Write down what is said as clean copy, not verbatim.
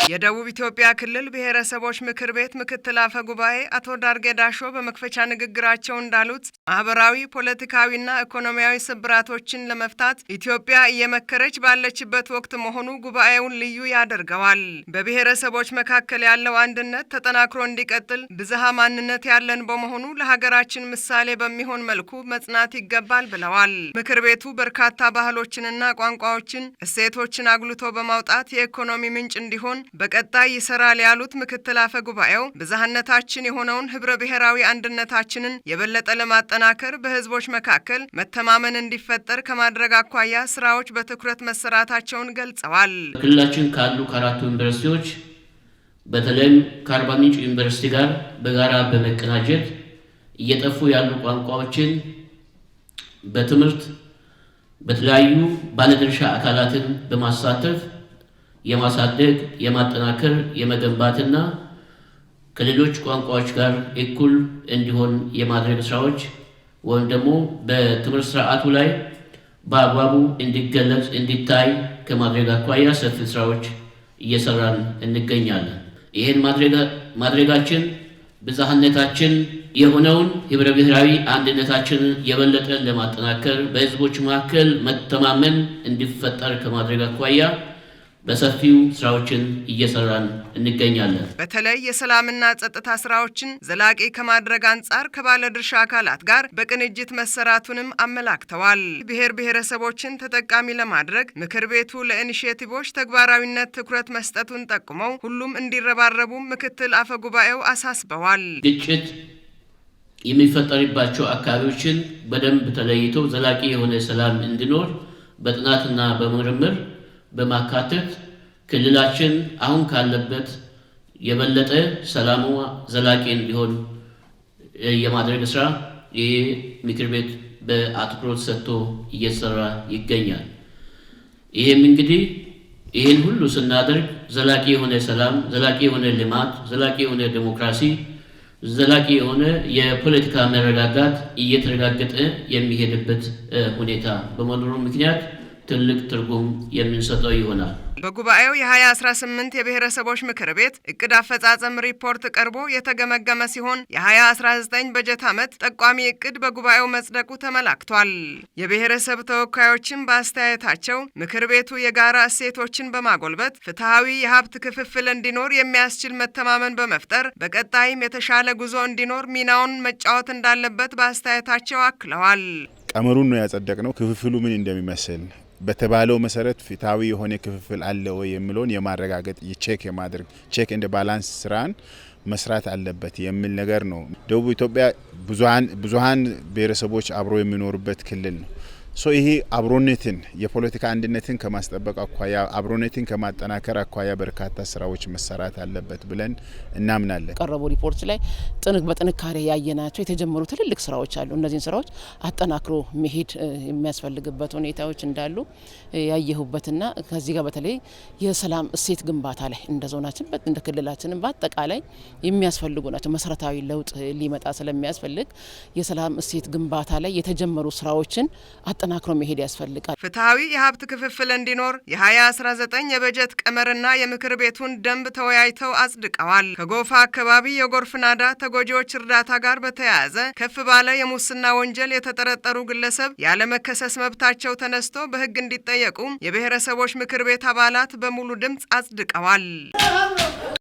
የደቡብ ኢትዮጵያ ክልል ብሔረሰቦች ምክር ቤት ምክትል አፈ ጉባኤ አቶ ዳርጌ ዳሾ በመክፈቻ ንግግራቸው እንዳሉት ማህበራዊ ፖለቲካዊና ኢኮኖሚያዊ ስብራቶችን ለመፍታት ኢትዮጵያ እየመከረች ባለችበት ወቅት መሆኑ ጉባኤውን ልዩ ያደርገዋል። በብሔረሰቦች መካከል ያለው አንድነት ተጠናክሮ እንዲቀጥል ብዝሃ ማንነት ያለን በመሆኑ ለሀገራችን ምሳሌ በሚሆን መልኩ መጽናት ይገባል ብለዋል። ምክር ቤቱ በርካታ ባህሎችንና ቋንቋዎችን፣ እሴቶችን አጉልቶ በማውጣት የኢኮኖሚ ምንጭ እንዲሆን በቀጣይ ይሰራል ያሉት ምክትል አፈ ጉባኤው ብዝሃነታችን የሆነውን ህብረ ብሔራዊ አንድነታችንን የበለጠ ለማጠናከር በህዝቦች መካከል መተማመን እንዲፈጠር ከማድረግ አኳያ ስራዎች በትኩረት መሰራታቸውን ገልጸዋል። ክልላችን ካሉ ከአራቱ ዩኒቨርሲቲዎች በተለይም ከአርባ ምንጭ ዩኒቨርሲቲ ጋር በጋራ በመቀናጀት እየጠፉ ያሉ ቋንቋዎችን በትምህርት በተለያዩ ባለድርሻ አካላትን በማሳተፍ የማሳደግ የማጠናከር የመገንባትና ከሌሎች ቋንቋዎች ጋር እኩል እንዲሆን የማድረግ ስራዎች ወይም ደግሞ በትምህርት ስርዓቱ ላይ በአግባቡ እንዲገለጽ እንዲታይ ከማድረግ አኳያ ሰፊ ስራዎች እየሰራን እንገኛለን። ይህን ማድረጋችን ብዝሃነታችን የሆነውን ህብረ ብሔራዊ አንድነታችንን የበለጠ ለማጠናከር በህዝቦች መካከል መተማመን እንዲፈጠር ከማድረግ አኳያ በሰፊው ስራዎችን እየሰራን እንገኛለን። በተለይ የሰላምና ጸጥታ ስራዎችን ዘላቂ ከማድረግ አንጻር ከባለድርሻ አካላት ጋር በቅንጅት መሰራቱንም አመላክተዋል። ብሔር ብሔረሰቦችን ተጠቃሚ ለማድረግ ምክር ቤቱ ለኢኒሼቲቮች ተግባራዊነት ትኩረት መስጠቱን ጠቁመው ሁሉም እንዲረባረቡ ምክትል አፈ ጉባኤው አሳስበዋል። ግጭት የሚፈጠርባቸው አካባቢዎችን በደንብ ተለይቶ ዘላቂ የሆነ ሰላም እንዲኖር በጥናትና በምርምር በማካተት ክልላችን አሁን ካለበት የበለጠ ሰላሙ ዘላቂ እንዲሆን የማድረግ ስራ ይህ ምክር ቤት በአትኩሮት ሰጥቶ እየሰራ ይገኛል። ይህም እንግዲህ ይህን ሁሉ ስናደርግ ዘላቂ የሆነ ሰላም፣ ዘላቂ የሆነ ልማት፣ ዘላቂ የሆነ ዴሞክራሲ፣ ዘላቂ የሆነ የፖለቲካ መረጋጋት እየተረጋገጠ የሚሄድበት ሁኔታ በመኖሩ ምክንያት ትልቅ ትርጉም የምንሰጠው ይሆናል። በጉባኤው የ2018 የብሔረሰቦች ምክር ቤት እቅድ አፈጻጸም ሪፖርት ቀርቦ የተገመገመ ሲሆን የ2019 በጀት ዓመት ጠቋሚ እቅድ በጉባኤው መጽደቁ ተመላክቷል። የብሔረሰብ ተወካዮችን በአስተያየታቸው ምክር ቤቱ የጋራ እሴቶችን በማጎልበት ፍትሐዊ የሀብት ክፍፍል እንዲኖር የሚያስችል መተማመን በመፍጠር በቀጣይም የተሻለ ጉዞ እንዲኖር ሚናውን መጫወት እንዳለበት በአስተያየታቸው አክለዋል። ቀመሩን ነው ያጸደቅነው። ክፍፍሉ ምን እንደሚመስል በተባለው መሰረት ፍትሃዊ የሆነ ክፍፍል አለ ወይ የሚለውን የማረጋገጥ ቼክ እንደ ባላንስ ስራን መስራት አለበት የሚል ነገር ነው። ደቡብ ኢትዮጵያ ብዙሃን ብሔረሰቦች አብሮ የሚኖሩበት ክልል ነው። ይሄ አብሮነትን የፖለቲካ አንድነትን ከማስጠበቅ አኳያ አብሮነትን ከማጠናከር አኳያ በርካታ ስራዎች መሰራት አለበት ብለን እናምናለን። ቀረበው ሪፖርት ላይ በጥንካሬ ያየናቸው የተጀመሩ ትልልቅ ስራዎች አሉ። እነዚህን ስራዎች አጠናክሮ መሄድ የሚያስፈልግበት ሁኔታዎች እንዳሉ ያየሁበትና ከዚህ ጋር በተለይ የሰላም እሴት ግንባታ ላይ እንደ ዞናችን እንደ ክልላችንም በአጠቃላይ የሚያስፈልጉ ናቸው። መሰረታዊ ለውጥ ሊመጣ ስለሚያስፈልግ የሰላም እሴት ግንባታ ላይ የተጀመሩ ስራዎችን አጠናክሮ መሄድ ያስፈልጋል። ፍትሐዊ የሀብት ክፍፍል እንዲኖር የ2019 የበጀት ቀመርና የምክር ቤቱን ደንብ ተወያይተው አጽድቀዋል። ከጎፋ አካባቢ የጎርፍ ናዳ ተጎጂዎች እርዳታ ጋር በተያያዘ ከፍ ባለ የሙስና ወንጀል የተጠረጠሩ ግለሰብ ያለመከሰስ መብታቸው ተነስቶ በሕግ እንዲጠየቁ የብሔረሰቦች ምክር ቤት አባላት በሙሉ ድምፅ አጽድቀዋል።